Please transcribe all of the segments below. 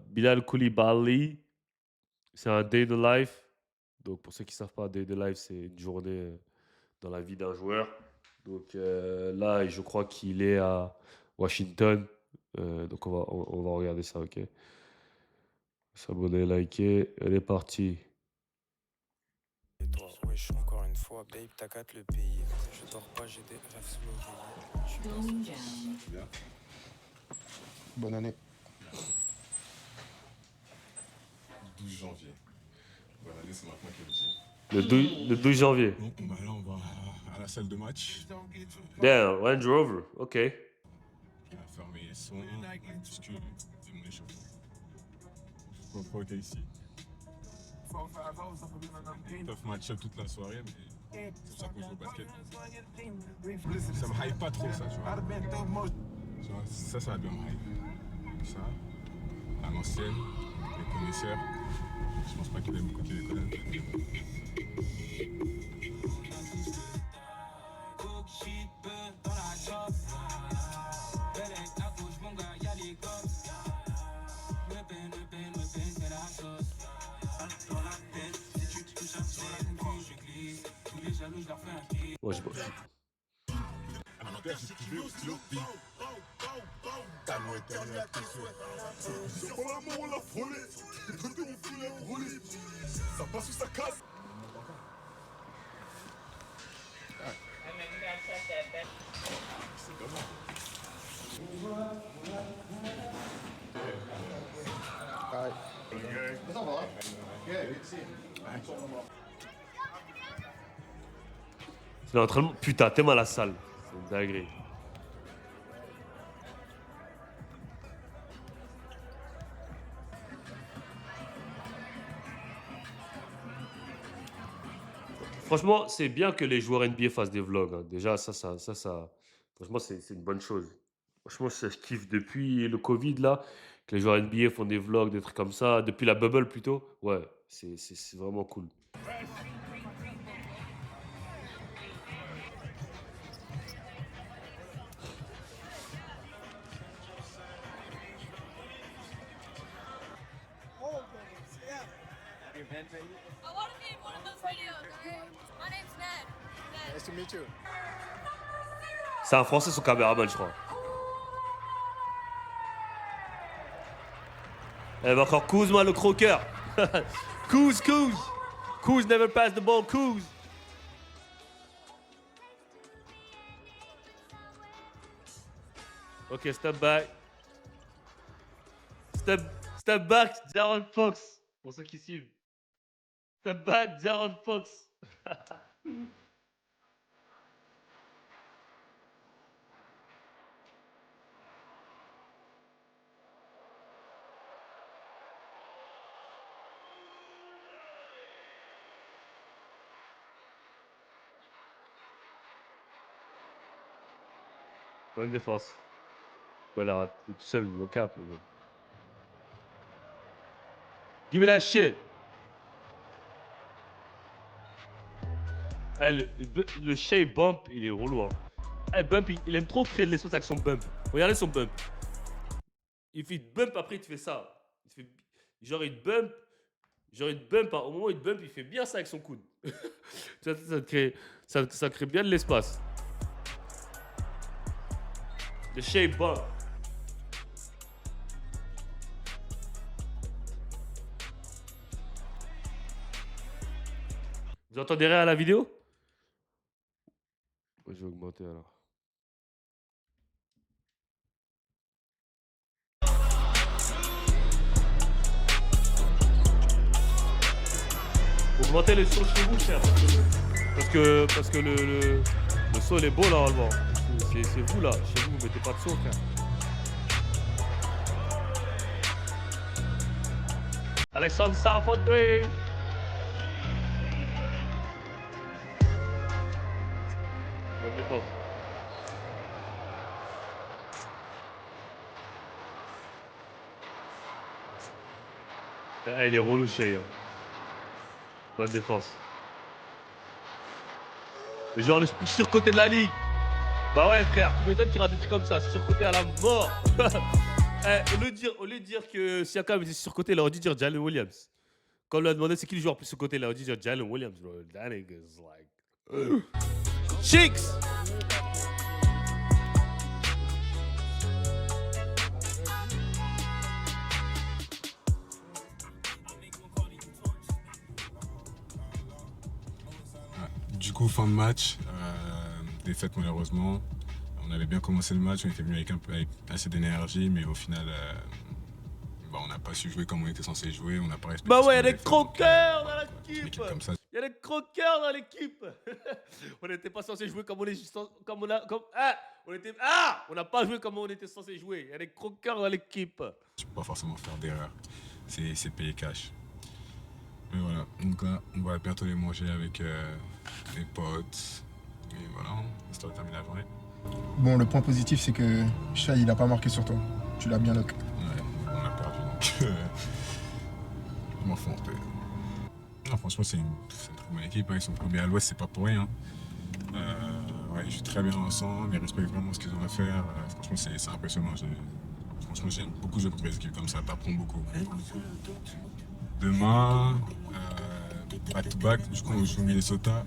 Bilal Koulibaly, c'est un day in the life. Donc, pour ceux qui ne savent pas, day in the life, c'est une journée dans la vie d'un joueur. Donc là, je crois qu'il est à Washington. Donc on va regarder ça, ok. S'abonner, liker, elle est partie. Et toi, wesh, encore une fois, babe, t'as qu'à te le payer. Je dors pas, j'ai des rêves sous l'oreiller. Je suis pas Bien. Bonne année. 12 janvier. Bonne année, c'est maintenant qu'elle dit. Le 12 janvier. Bon, bah là, on va à la salle de match. Damn, Range Rover, ok. On va fermer les sons, puisque c'est mon échauffement. Je suis pas pro ici. Tough match-up toute la soirée, mais c'est pour ça qu'on joue au basket. Ça me hype pas trop, ça, tu vois. Tu vois, ça va bien me hype. Ça, à l'ancienne, les connaisseurs, je pense pas qu'il aime écouter les collègues. Ouais, j'ai pas. Ça passe ou ça casse. C'est pas mal. C'est l'entraînement. Putain, t'es mal à la salle. C'est une dinguerie. Franchement, c'est bien que les joueurs NBA fassent des vlogs, hein. Déjà, franchement, c'est une bonne chose. Franchement, ça, je kiffe depuis le Covid, là, que les joueurs NBA font des vlogs, des trucs comme ça, depuis la bubble plutôt. Ouais, c'est vraiment cool. I want to be in one of those videos, alright? My name's Ned. Ned. Nice to meet you. C'est un Français, son caméraman, je crois. Elle va encore Kuzma, le croqueur. Kuz. Kuz never pass the ball, Kuz. Ok, step back. Step back, Jaron Fox. Pour ceux qui suivent. Step back, Jaron Fox. Bonne défense. Voilà, tout seul, au cap. Give me that shit. Eh, le Shea Bump, il est relou. Hein. Eh, Bump, il aime trop créer de l'espace avec son bump. Regardez son bump. Il fait bump, après il te fait ça. Genre il bump. Au moment où il te bump, il fait bien ça avec son coude. ça crée bien de l'espace. Le Shea Bump. Vous entendez rien à la vidéo? Je vais augmenter alors. Augmentez le son chez vous, cher. Parce que le son il est beau là, normalement. C'est vous là. Chez vous, vous mettez pas de son, frère. Alexandre Sarfondé. Bonne défense. Ah, il est relou, chez. Bonne défense. Mais genre le surcoté de la ligue. Bah ouais frère, tu m'étonnes qu'il rate des trucs comme ça, surcoté à la mort. Au lieu de dire que Siakam était surcoté, il aurait dû dire Jalen Williams. Quand on lui a demandé c'est qui le joueur plus surcoté, il aurait dû dire Jalen Williams, bro. That nigga's like. Cheeks! Du coup, fin de match, défaite malheureusement. On avait bien commencé le match, on était venu avec assez d'énergie, mais au final, on n'a pas su jouer comme on était censé jouer, on n'a pas respecté. Bah ce ouais, il y a qu'on des devait faire, croqueurs dans une l'équipe! équipe comme ça. Il y a des croqueurs dans l'équipe! On n'était pas censé jouer comme on est comme on a. Comme, on n'a pas joué comme on était censé jouer. Il y a des croqueurs dans l'équipe. Tu peux pas forcément faire d'erreur, c'est payé cash. Mais voilà, donc là, on va bientôt les manger avec les potes. Et voilà, histoire de terminer la journée. Bon, le point positif, c'est que Shai, il a pas marqué sur toi. Tu l'as bien lock. Ouais, on a perdu, donc je m'en fous un peu. Non, franchement, c'est une très bonne équipe. Hein. Ils sont premiers à l'Ouest, c'est pas pour rien. Ouais, ils jouent très bien ensemble, ils respectent vraiment ce qu'ils ont à faire. Franchement, c'est impressionnant. Franchement, j'aime beaucoup jouer contre des équipes comme ça, t'apprends beaucoup. Demain, back-to-back, du coup, on joue Minnesota.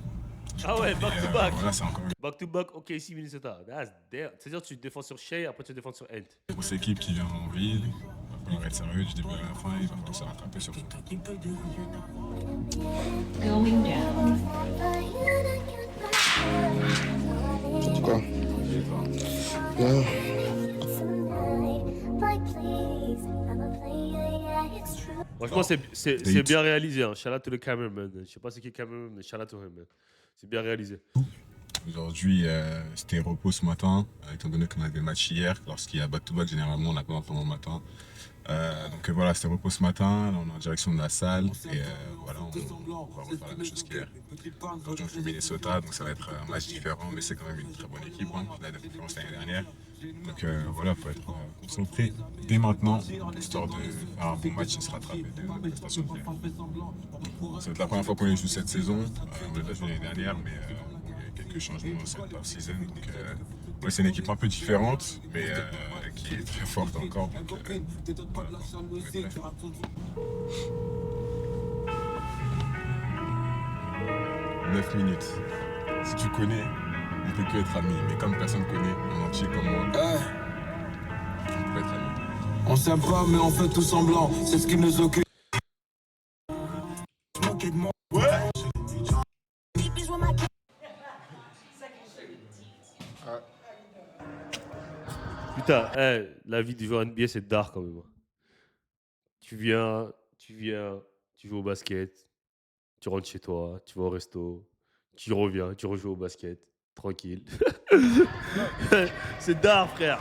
Ah ouais, back-to-back. Voilà, c'est encore une Back-to-back, ok, ici, Minnesota. That's damn. C'est-à-dire que tu défends sur Shea, après tu défends sur Ant. grosse équipe qui vient en ville. Il va falloir être sérieux du début à la fin, il va falloir se rattraper sur tout. Going down. En tout cas. Bien. Franchement, c'est bien réalisé. Hein. Shout out to the cameraman. Je sais pas c'est qui le cameraman, mais shout out to him. Man. C'est bien réalisé. Aujourd'hui, c'était repos ce matin, étant donné qu'on avait le match hier. Lorsqu'il y a back-to-back, généralement, on n'a pas d'entraînement le matin. Donc voilà, c'était repos ce matin. Là, on est en direction de la salle. Et voilà, on va refaire la même chose qu'hier. Aujourd'hui, on joue Minnesota, donc ça va être un match différent, mais c'est quand même une très bonne équipe. Hein. On a des conférences l'année dernière. Donc voilà, il faut être concentré dès maintenant, histoire de faire un bon match et se rattraper de notre prestation d'hier. Ça va être la première fois qu'on les joue cette saison. On l'a déjà joué l'année dernière, mais il y a eu quelques changements cette off-season. Donc ouais, c'est une équipe un peu différente, mais qui est très forte encore. Donc, voilà, on est prêt. 9 minutes. Si tu connais, on peut que être amis. Mais comme personne ne connaît, en entier comme moi, on peut être amis. On s'aime pas, mais on fait tout semblant. C'est ce qui nous occupe. Putain, la vie du joueur NBA, c'est dark quand même. Tu viens, tu joues au basket, tu rentres chez toi, tu vas au resto, tu reviens, tu rejoues au basket, tranquille. C'est dark, frère.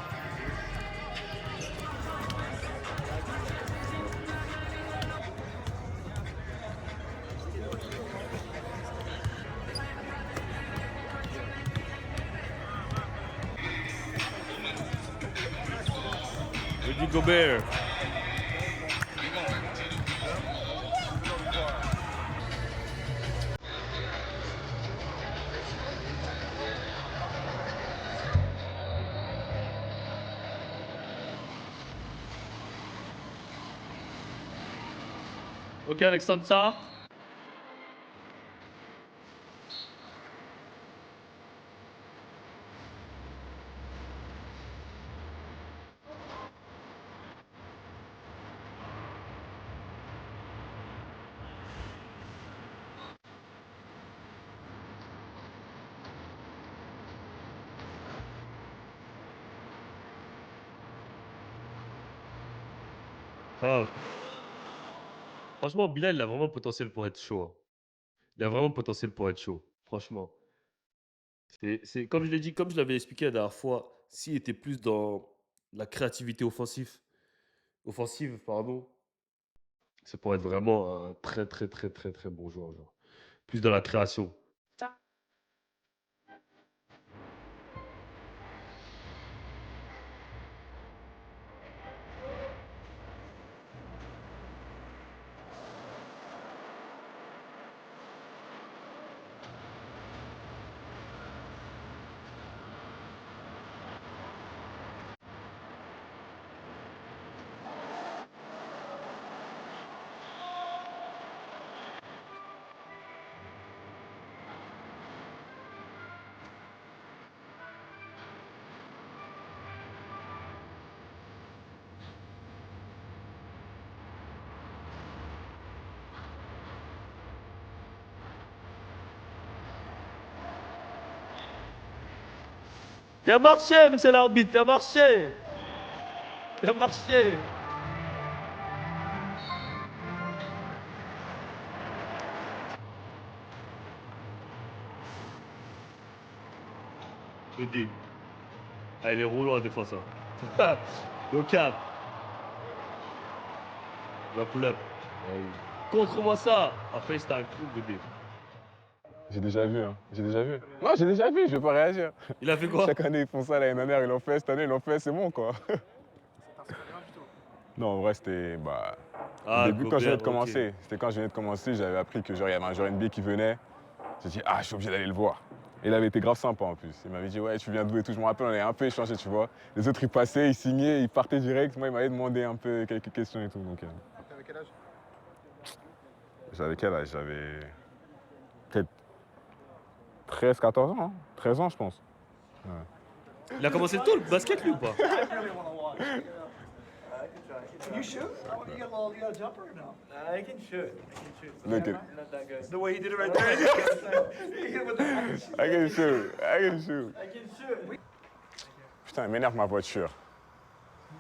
Rudy Gobert. Ok, Alexandre Sarr. Ah. Franchement, Bilal, il a vraiment le potentiel pour être chaud. Hein. Il a vraiment le potentiel pour être chaud. Franchement. Comme je l'ai dit, comme je l'avais expliqué la dernière fois, s'il était plus dans la créativité offensive, pardon, ça pourrait être vraiment un très très très très très bon joueur. Genre. Plus dans la création. T'as marché, monsieur l'arbitre, t'as marché. T'as marché. Je te dis. Ah, il est roulant des fois ça. Le cap. Va pull up. Contre-moi ça. Après, c'est un coup de dé. J'ai déjà vu, hein. J'ai déjà vu. Non, j'ai déjà vu, je vais pas réagir. Il a fait quoi? Chaque année, ils font ça. L'année dernière, ils l'ont fait. Cette année, ils l'ont fait. C'est bon, quoi. Non, en vrai, c'était... Bah, au début, quand je venais de commencer. C'était quand je venais de commencer, j'avais appris que genre, il y avait un joueur NBA qui venait. J'ai dit, ah, je suis obligé d'aller le voir. Et il avait été grave sympa, en plus. Il m'avait dit, ouais, tu viens d'où et tout. Je me rappelle, on avait un peu échangé, tu vois. Les autres, ils passaient, ils signaient, ils partaient direct. Moi, il m'avait demandé un peu quelques questions et tout. Donc, T'avais quel âge? J'avais quel âge? J'avais... peut-être 13, 14 ans, hein. 13 ans, je pense. Ouais. Il a commencé tôt le basket, lui, ou pas? Can you shoot? You got a little jumper or no? I can shoot. Look at I'm not that good. The way he did it right there. He hit with the- I can shoot. I can shoot. I can shoot. Putain, elle m'énerve ma voiture.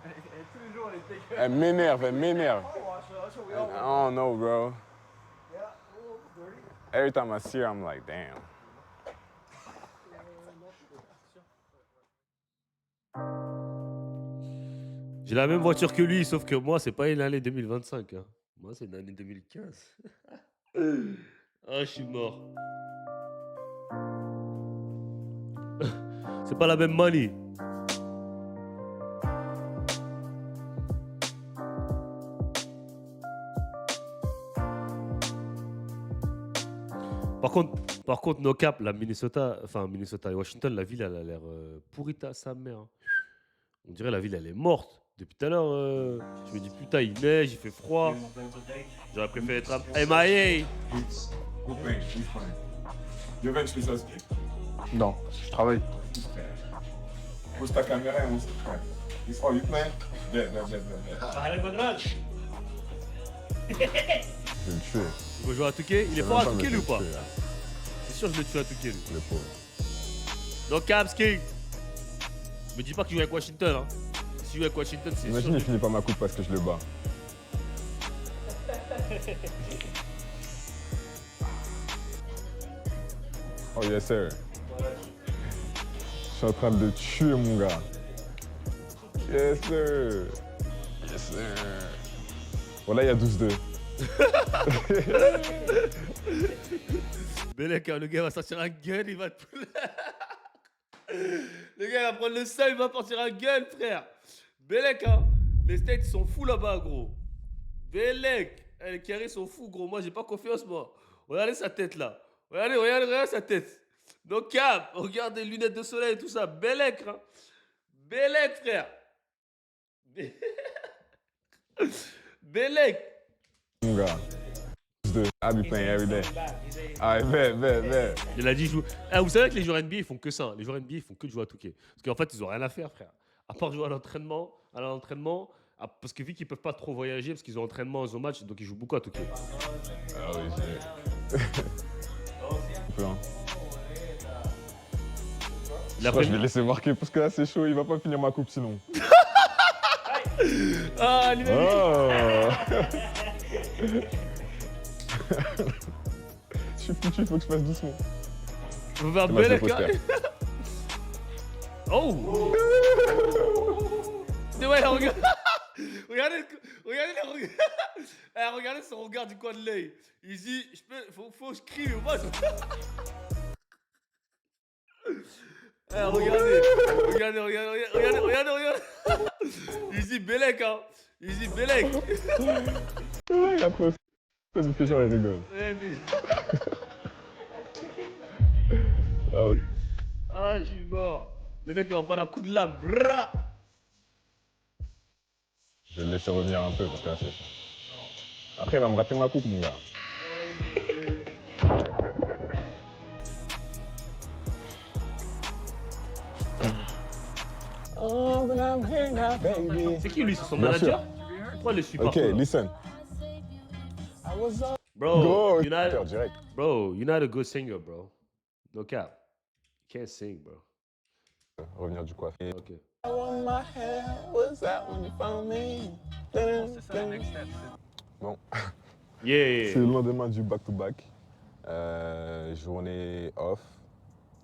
Et tous les jours, elle était Elle m'énerve, elle m'énerve. That's what we all I don't know, bro. Yeah, a little dirty. Every time I see her, I'm like, damn. J'ai la même voiture que lui, sauf que moi, c'est pas une année 2025. Hein. Moi, c'est une année 2015. Ah, je suis mort. C'est pas la même money. Par contre, no cap, la Minnesota et Washington, la ville, elle a l'air pourrite à sa mère. Hein. On dirait la ville, elle est morte. Depuis tout à l'heure, je me dis putain, il neige, il fait froid. J'aurais préféré être à MIA. Non, je travaille. Pose ta caméra et on se prend. This how you play? Yeah. Je vais le tuer. Il va jouer à Touquet. Il est fort à Touquet, lui, ou pas? Je vais le tuer, hein. C'est sûr que je le tue à Touquet, lui. Le pauvre. No cap, King. Me dis pas que tu joues avec Washington, hein. Si tu joues avec Washington, c'est Imagine, sûr. il finit pas ma coupe parce que je le bats. Oh yes sir. Je suis en train de le tuer mon gars. Yes sir. Yes sir. Voilà, il y a 12-2. Bélec, hein, le gars va sortir un gun, il va te... Le gars il va prendre le seul, il va sortir un gun, frère. Bélec, hein. Les States ils sont fous là-bas, gros. Bélec. Les carrés sont fous, gros. Moi, j'ai pas confiance, moi. Regardez sa tête, là. Regardez sa tête. No cap. Regarde les lunettes de soleil et tout ça. Bélec, hein. Bélec, frère. Bélec. Mon gars. 12-2. I'll be playing every day. Alright, bet. Il a dit, ah, vous savez que les joueurs NBA, ils font que ça. Les joueurs NBA, ils font que de jouer à Touquet. Parce qu'en fait, ils ont rien à faire, frère. À part jouer à l'entraînement, parce que vu qu'ils peuvent pas trop voyager, parce qu'ils ont entraînement, ils ont match, donc ils jouent beaucoup à Touquet. Ah oui, c'est... Hein. Je crois que je vais laisser marquer parce que là c'est chaud, il va pas finir ma coupe sinon. Ah, lui Oh. Je suis foutu, il faut que je fasse doucement. On va faire C'est ma Bélec, poster. Oh. C'est ouais, regarde. Regardez son regard du coin de l'œil. Il dit, faut que je crie, mais moi, regardez. Il dit Bélec, hein. Il dit Bélec. Il a trop du plaisir, il rigole. Ah oui. Ah, je suis mort. Le mec, il va prendre un coup de lame. Brrra. Je vais le laisser revenir un peu parce que là c'est... Après il va me rater ma coupe mon gars. C'est qui lui? C'est son Bien manager? sûr. Pourquoi il le suit pas? Ok, listen. Bro, Go, you're direct. not a good singer, bro. No cap. You can't sing, bro. revenir du coiffeur. Ok. Bon, Yeah. c'est le lendemain du back-to-back. Journée off.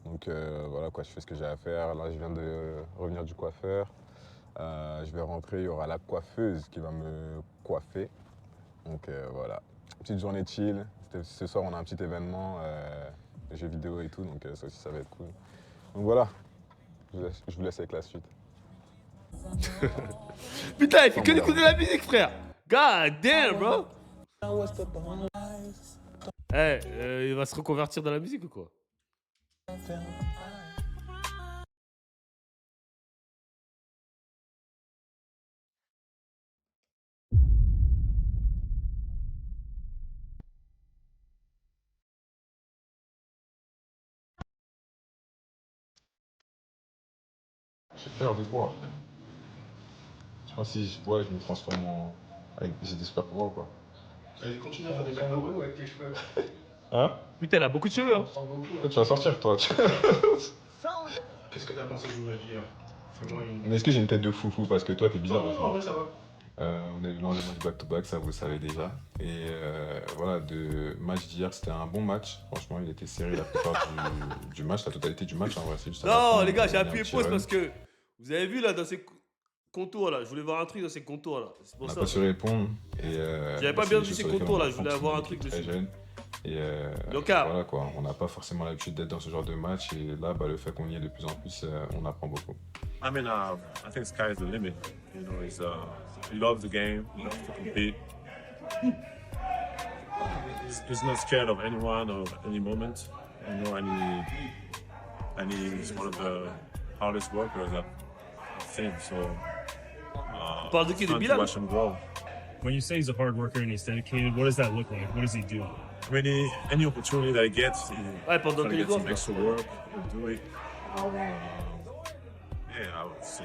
Donc voilà quoi, je fais ce que j'ai à faire. Là, je viens de revenir du coiffeur. Je vais rentrer, il y aura la coiffeuse qui va me coiffer. Donc voilà, petite journée chill. Ce soir, on a un petit événement, jeux vidéo et tout, donc ça aussi, ça va être cool. Donc voilà, je vous laisse avec la suite. Putain, il fait que d'écouter la musique, frère. God damn, bro. Il va se reconvertir dans la musique ou quoi? J'ai peur de quoi? Je pense que si je bois, je me transforme en. J'ai des super pouvoirs quoi. Allez, continue à faire des kangourous avec tes cheveux. Hein? Putain, elle a beaucoup de cheveux, hein. Toi, tu vas sortir toi. Qu'est-ce que t'as pensé jouer hier? Mais est-ce que j'ai une tête de foufou parce que toi t'es bizarre? Non, en vrai, ça va. On est le lendemain du back-to-back, ça vous le savez déjà. Et voilà, de match d'hier, c'était un bon match. Franchement, il était serré la plupart du match, la totalité du match en vrai. C'est juste à la Non, fin, les gars, j'ai il y a appuyé un petit pause run. parce que vous avez vu là dans ces contours là, je voulais voir un truc dans ces contours là. C'est On pour n'a ça. pas su répondre. J'avais pas bien vu ces contours là, je voulais avoir un truc très dessus. jeune. Et Donc, ah. voilà quoi, on n'a pas forcément l'habitude d'être dans ce genre de match. Et là, bah, le fait qu'on y est de plus en plus, on apprend beaucoup. I mean, I think sky is the limit. You know, he loves the game, he loves to compete. He's not scared of anyone or any moment. You know, and he's one of the hardest workers I've seen. So, Parle de qui, de fun to Bilal? watch him grow. When you say he's a hard worker and he's dedicated, what does that look like? What does he do? I mean, any opportunity that he gets, he Ouais, pendant try que to les get some doigts. extra work, he'll do it. Yeah, I would say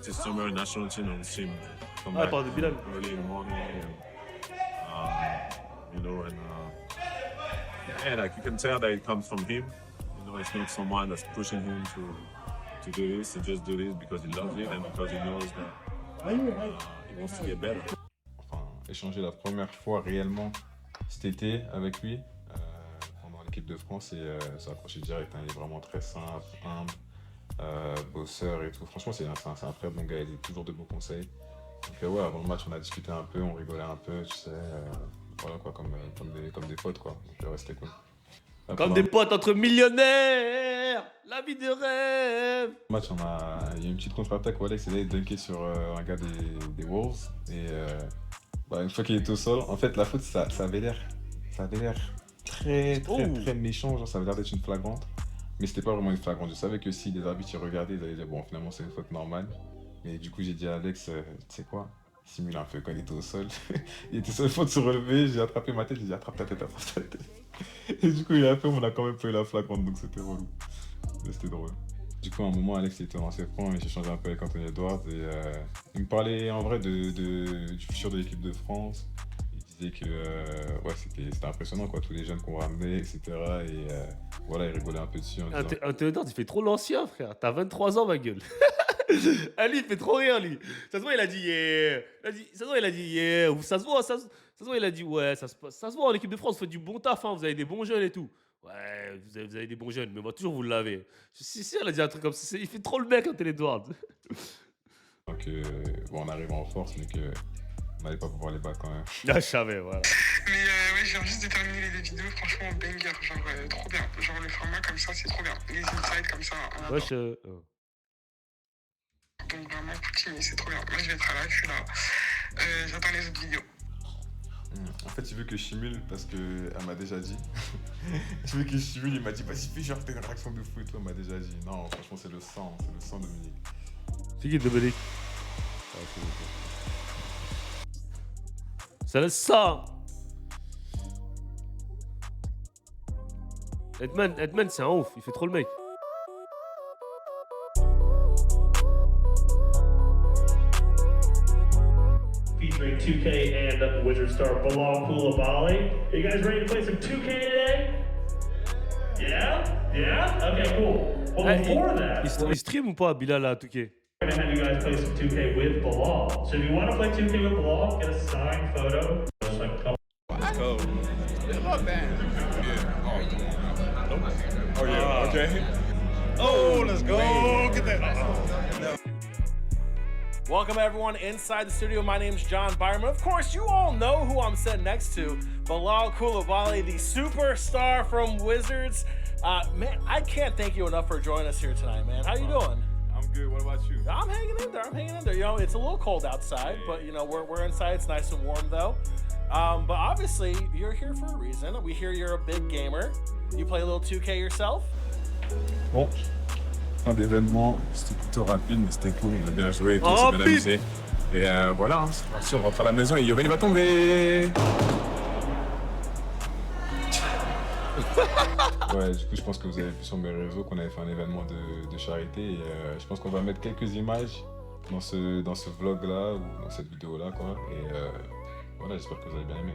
this summer national team, I would see him come Ouais, back parle de Bilal. early in the morning, you know, and like you can tell that it comes from him. You know, it's not someone that's pushing him to do this. He just do this because he loves it and because he knows that he wants to get better. Enfin, échanger la première fois réellement cet été avec lui pendant l'équipe de France et s'est accroché direct. Hein. Il est vraiment très simple, humble, bosseur et tout. Franchement, c'est un très bon gars. Il a toujours de bons conseils. Donc ouais, avant le match, on a discuté un peu, on rigolait un peu, tu sais. Voilà quoi, comme des potes quoi. Donc ouais, c'était cool. Comme des potes entre millionnaires, la vie de rêve. Match, il y a une petite contre-attaque où Alex il a dunké sur un gars des Wolves et bah, une fois qu'il était au sol, en fait la faute ça avait l'air très méchant, genre ça avait l'air d'être une flagrante, mais c'était pas vraiment une flagrante. Je savais que si les arbitres y regardaient, ils allaient dire bon finalement c'est une faute normale, mais du coup j'ai dit à Alex, tu sais quoi, simule un peu quand il était au sol. Il était sur le fond de se relever, j'ai attrapé ma tête, j'ai dit attrape ta tête. Et du coup il a fait, on a quand même fait la flagrante, donc c'était relou. Mais c'était drôle. Du coup à un moment Alex était dans ses francs et j'ai changé un peu avec Anthony Edwards et il me parlait en vrai du futur de l'équipe de France. Il disait que ouais, c'était impressionnant quoi, tous les jeunes qu'on ramenait, etc. Et voilà, il rigolait un peu dessus en disant... Anthony Edwards, il fait trop l'ancien, frère. T'as 23 ans, ma gueule. Ah, lui, il fait trop rire, lui. Ça se voit, il a dit yeah. Ça se voit, il a dit yeah. Ou ça se voit, il a dit ouais. Ça se voit en équipe de France, vous faites du bon taf, hein. Vous avez des bons jeunes et tout. Ouais, vous avez des bons jeunes, mais moi, toujours, vous l'avez. Si, elle a dit un truc comme ça. Il fait trop le mec, Anthony Edwards. Donc, bon, on arrive en force, mais on n'allait pas pouvoir les battre quand même. Ah, je savais, voilà. Mais ouais, je viens juste de terminer les vidéos, franchement, banger, genre trop bien. Genre le format comme ça, c'est trop bien. Les insights comme ça, on Ouais, adore. Donc vraiment, continuez, c'est trop bien. Moi, je vais être là, je suis là. J'attends les autres vidéos. En fait, il veut que je simule parce qu'elle m'a déjà dit. Je veux que je simule, il m'a dit vas-y, fais genre, t'as une réaction de fou et tout. Elle m'a déjà dit non, franchement, c'est le sang Dominique. C'est qui Dominique? C'est le sang. Edman, c'est un ouf, il fait trop le mec. Featuring 2K and Wizard Star Bilal Coulibaly. Are you guys ready to play some 2K today? Yeah? Yeah? Okay, cool. Well, before that, Il stream ou pas, Bilal, à 2K? we're gonna have you guys play some 2K with Bilal. So if you want to play 2K with Bilal, get a signed photo. Just like, come Let's go. Yeah. Oh yeah. Okay. Oh, let's go. Get that. Welcome everyone inside the studio. My name is John Byerman. Of course, you all know who I'm sitting next to. Bilal Coulibaly, the superstar from Wizards. Man, I can't thank you enough for joining us here tonight, man. How you doing? I'm good. What about you? I'm hanging in there. You know, it's a little cold outside, but you know, we're inside. It's nice and warm though. But obviously, you're here for a reason. We hear you're a big gamer. You play a little 2K yourself? Bon, fin d'événement, c'était plutôt rapide, mais c'était cool. On a bien joué, on s'est bien amusé. Et voilà, hein, c'est parti, on rentre à la maison et Yoven va tomber. Ouais, du coup, je pense que vous avez vu sur mes réseaux qu'on avait fait un événement de charité. Et je pense qu'on va mettre quelques images dans ce vlog-là ou dans cette vidéo-là, quoi. Et voilà, j'espère que vous avez bien aimé.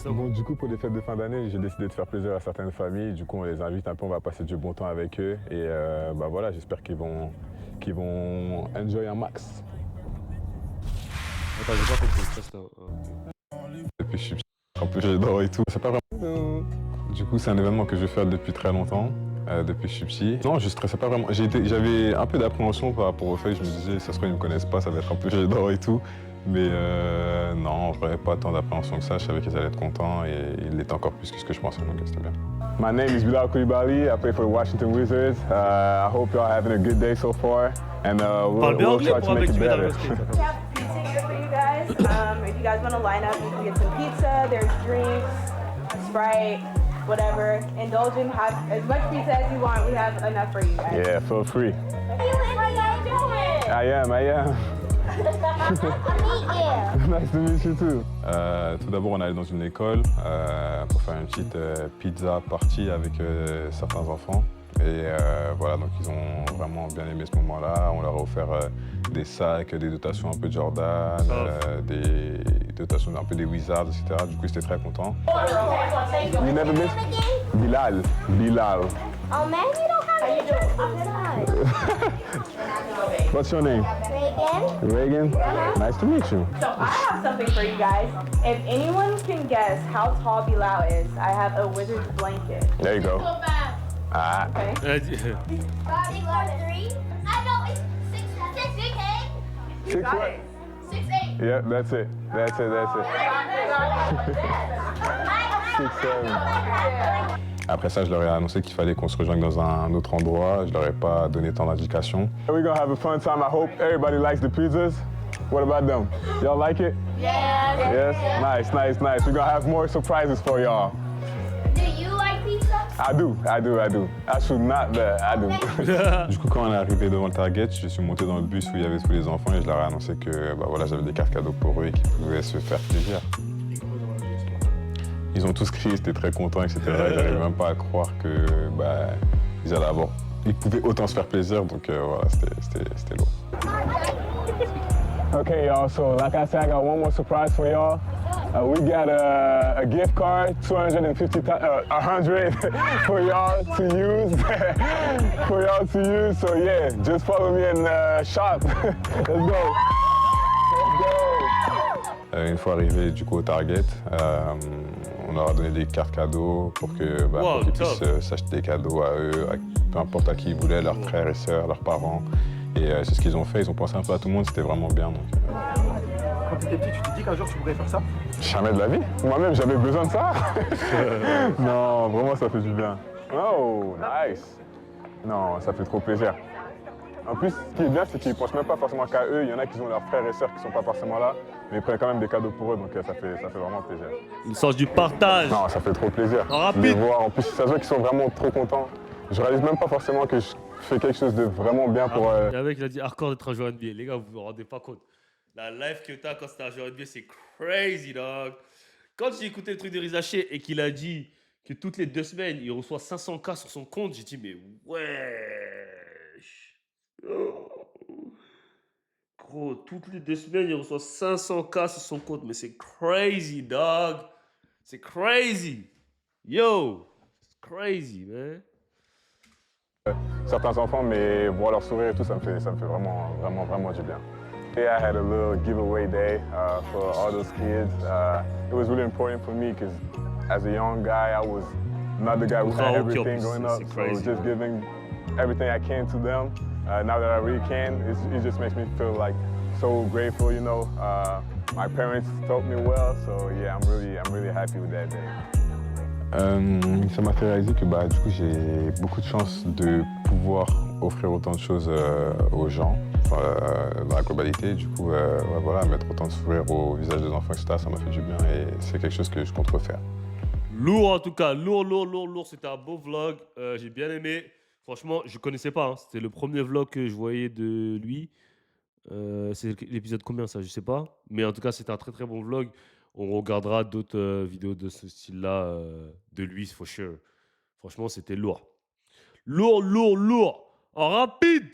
Bon, du coup, pour les fêtes de fin d'année, j'ai décidé de faire plaisir à certaines familles. Du coup, on les invite un peu, on va passer du bon temps avec eux. Et bah voilà, j'espère qu'ils vont enjoy un max. Attends, j'ai pas compris. Depuis je suis petit, en plus j'adore et tout. C'est pas vraiment... Du coup, c'est un événement que je vais faire depuis très longtemps, depuis que je suis petit. Non, je stressais pas vraiment. J'avais un peu d'appréhension par rapport au fait. Je me disais, ça se trouve, ils me connaissent pas, ça va être un peu j'adore et tout. Mais non, je n'avais pas tant d'appréhension que ça. Je savais qu'ils allaient être contents et ils l'étaient encore plus que ce que je pensais, donc c'était bien. My name is Bilal Coulibaly. I play for the Washington Wizards. I hope y'all having a good day so far, and we'll try to make it better. We have pizza here for you guys. If you guys want to line up, you can get some pizza. There's drinks, Sprite, whatever. Indulge and have as much pizza as you want. We have enough for you guys. Yeah, feel free. I am. Nice to meet you too. Tout d'abord, on est allé dans une école pour faire une petite pizza party avec certains enfants. Et voilà, donc ils ont vraiment bien aimé ce moment-là. On leur a offert des sacs, des dotations un peu Jordan, des dotations un peu des Wizards, etc. Du coup, ils étaient très contents. You never miss? Bilal. Oh man, you don't have How you doing? What's your name? Reagan. Reagan? Nice to meet you. So I have something for you guys. If anyone can guess how tall Bilal is, I have a wizard's blanket. There you go. Ah. Okay. 6'3". I know it's 6'8". You got it. 6'8". Yeah, that's it. 6'7". Après ça, je leur ai annoncé qu'il fallait qu'on se rejoigne dans un autre endroit. Je leur ai pas donné tant d'indications. We're gonna have a fun time. I hope everybody likes the pizzas. What about them? Y'all like it? Yeah. Yes? Nice. We're gonna have more surprises for y'all. Do you like pizza? I do. I should not, but I do. Du coup, quand on est arrivé devant le Target, je suis monté dans le bus où il y avait tous les enfants et je leur ai annoncé que bah, voilà, j'avais des cartes cadeaux pour eux et qu'ils pouvaient se faire plaisir. Ils ont tous crié, ils étaient très contents, etc. Ils n'arrivaient même pas à croire que bah, ils pouvaient autant se faire plaisir, donc voilà, c'était lourd. Okay, y'all, so like I said, I got one more surprise for y'all. We got a gift card, 100 for y'all to use. So yeah, just follow me and shop. Let's go. Une fois arrivé du coup au Target, on leur a donné des cartes cadeaux pour qu'ils puissent s'acheter des cadeaux à eux, peu importe à qui ils voulaient, leurs frères et sœurs, leurs parents. Et c'est ce qu'ils ont fait, ils ont pensé un peu à tout le monde, c'était vraiment bien. Donc, Quand tu étais petit, tu t'es dit qu'un jour tu pourrais faire ça? Jamais de la vie. Moi-même, j'avais besoin de ça. Non, vraiment, ça fait du bien. Oh, nice. Non, ça fait trop plaisir. En plus, ce qui est bien, c'est qu'ils ne pensent même pas forcément qu'à eux. Il y en a qui ont leurs frères et sœurs qui ne sont pas forcément là, mais ils prennent quand même des cadeaux pour eux, donc ça fait vraiment plaisir. Le sens du partage. Non, ça fait trop plaisir. Rapide. De les voir. En plus, ça se voit qu'ils sont vraiment trop contents. Je réalise même pas forcément que je fais quelque chose de vraiment bien pour... Il y a un mec qui a dit hardcore d'être un joueur NBA. Les gars, vous vous rendez pas compte. La life que t'as quand t'es un joueur NBA, c'est crazy, dog. Quand j'ai écouté le truc de Rizaché et qu'il a dit que toutes les 2 semaines, il reçoit 500K sur son compte, j'ai dit, mais wesh. Gros, toutes les 2 semaines, il reçoit 500K sur son compte. Mais c'est crazy, dog. C'est crazy. Yo, c'est crazy, man. Certains enfants, mais voir leur sourire et tout, ça me fait vraiment, vraiment, vraiment du bien. Yeah, I had a little giveaway day for all those kids. It was really important for me because as a young guy, I was not the guy who had everything growing up. So just giving everything I can to them, now that I really can, it just makes me feel like so grateful, you know. My parents taught me well, so yeah, I'm really happy with that day. Ça m'a fait réaliser que du coup j'ai beaucoup de chance de pouvoir offrir autant de choses aux gens dans la globalité. Du coup, voilà, mettre autant de sourires au visage des enfants, etc., ça m'a fait du bien et c'est quelque chose que je compte refaire. Lourd en tout cas, lourd. C'était un beau vlog, j'ai bien aimé. Franchement, je connaissais pas, hein. C'était le premier vlog que je voyais de lui. C'est l'épisode combien ça, je sais pas. Mais en tout cas, c'était un très très bon vlog. On regardera d'autres vidéos de ce style-là de lui, for sure. Franchement, c'était lourd. Lourd. En rapide.